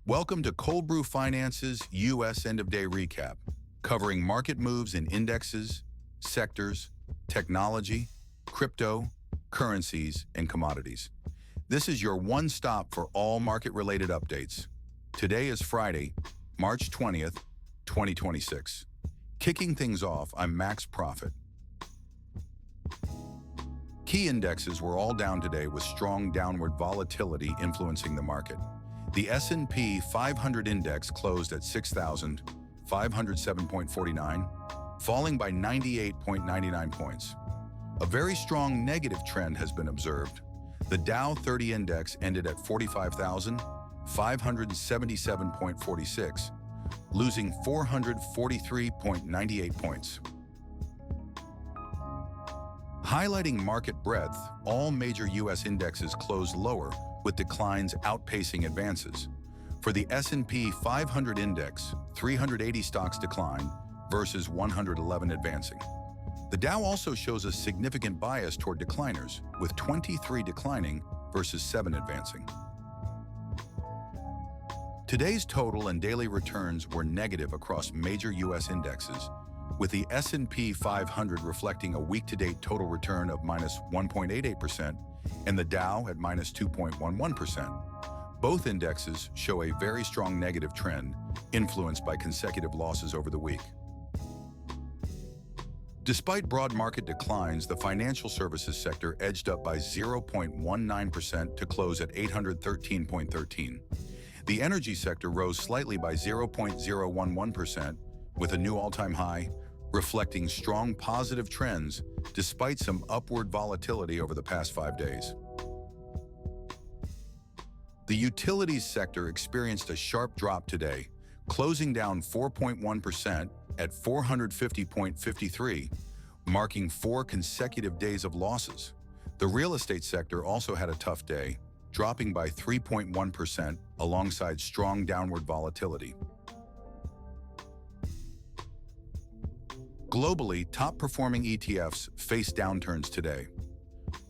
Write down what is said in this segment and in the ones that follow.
Welcome to Cold Brew Finance's U.S. End-of-Day Recap, covering market moves in indexes, sectors, technology, crypto, currencies, and commodities. This is your one-stop for all market-related updates. Today is Friday, March 20th, 2026. Kicking things off, I'm Max Profit. Key indexes were all down today with strong downward volatility influencing the market. The S&P 500 index closed at 6,507.49, falling by 98.99 points. A very strong negative trend has been observed. The Dow 30 index ended at 45,577.46, losing 443.98 points. Highlighting market breadth, all major U.S. indexes closed lower, with declines outpacing advances. For the S&P 500 index, 380 stocks declined versus 111 advancing. The Dow also shows a significant bias toward decliners, with 23 declining versus 7 advancing. Today's total and daily returns were negative across major U.S. indexes, with the S&P 500 reflecting a week-to-date total return of minus 1.88% and the Dow at minus 2.11%. Both indexes show a very strong negative trend, influenced by consecutive losses over the week. Despite broad market declines, the financial services sector edged up by 0.19% to close at 813.13. The energy sector rose slightly by 0.011%, with a new all-time high, reflecting strong positive trends despite some upward volatility over the past 5 days. The utilities sector experienced a sharp drop today, closing down 4.1% at 450.53, marking 4 consecutive days of losses. The real estate sector also had a tough day, dropping by 3.1% alongside strong downward volatility. Globally, top-performing ETFs faced downturns today.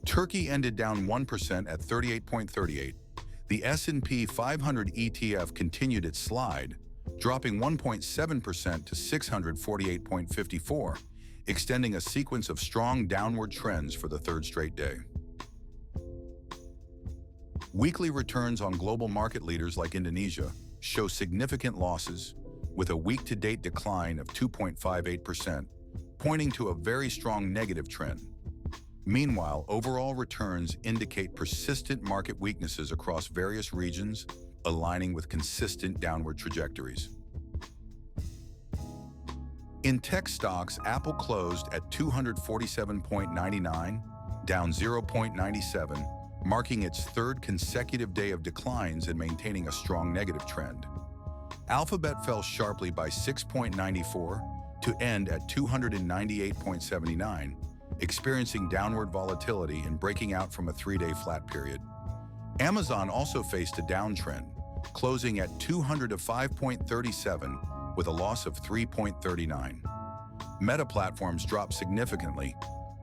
Turkey ended down 1% at 38.38. The S&P 500 ETF continued its slide, dropping 1.7% to 648.54, extending a sequence of strong downward trends for the third straight day. Weekly returns on global market leaders like Indonesia show significant losses, with a week-to-date decline of 2.58%, pointing to a very strong negative trend. Meanwhile, overall returns indicate persistent market weaknesses across various regions, aligning with consistent downward trajectories. In tech stocks, Apple closed at 247.99, down 0.97, marking its third consecutive day of declines and maintaining a strong negative trend. Alphabet fell sharply by 6.94 to end at 298.79, experiencing downward volatility and breaking out from a 3-day flat period. Amazon also faced a downtrend, closing at 205.37 with a loss of 3.39. Meta Platforms dropped significantly,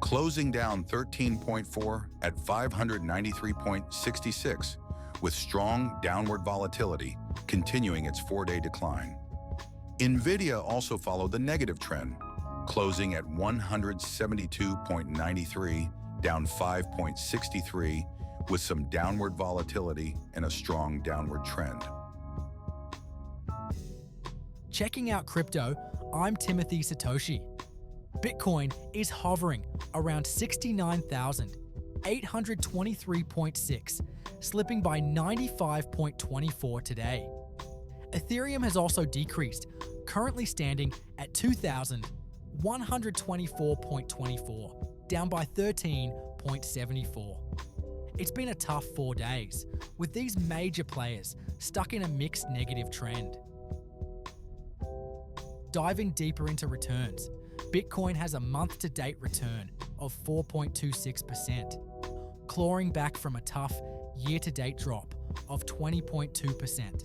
closing down 13.4 at 593.66, with strong downward volatility continuing its 4-day decline. Nvidia also followed the negative trend, closing at 172.93, down 5.63, with some downward volatility and a strong downward trend. Checking out crypto, I'm Timothy Satoshi. Bitcoin is hovering around 69,823.6, slipping by 95.24 today. Ethereum has also decreased, currently standing at 2,124.24, down by 13.74. It's been a tough 4 days, with these major players stuck in a mixed negative trend. Diving deeper into returns, Bitcoin has a month-to-date return of 4.26%, clawing back from a tough year-to-date drop of 20.2%.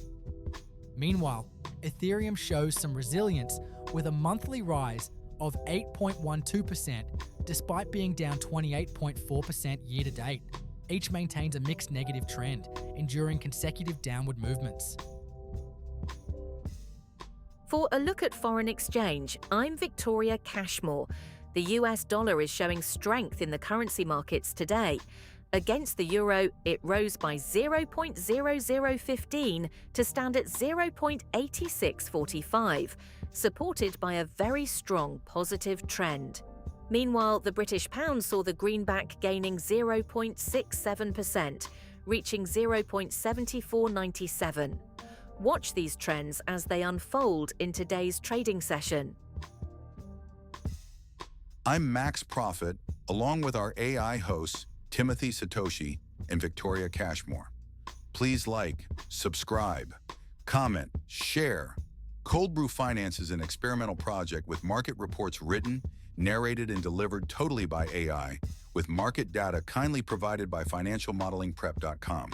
Meanwhile, Ethereum shows some resilience with a monthly rise of 8.12% despite being down 28.4% year-to-date. Each maintains a mixed negative trend, enduring consecutive downward movements. For a look at foreign exchange, I'm Victoria Cashmore. The US dollar is showing strength in the currency markets today. Against the euro, it rose by 0.0015 to stand at 0.8645, supported by a very strong positive trend. Meanwhile, the British pound saw the greenback gaining 0.67%, reaching 0.7497. Watch these trends as they unfold in today's trading session. I'm Max Profit, along with our AI hosts, Timothy Satoshi and Victoria Cashmore. Please like, subscribe, comment, share. Cold Brew Finance is an experimental project with market reports written, narrated, and delivered totally by AI, with market data kindly provided by financialmodelingprep.com.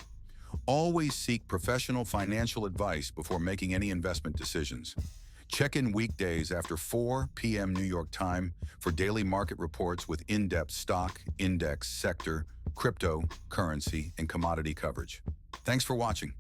Always seek professional financial advice before making any investment decisions. Check in weekdays after 4 p.m. New York time for daily market reports with in-depth stock, index, sector, crypto, currency, and commodity coverage. Thanks for watching.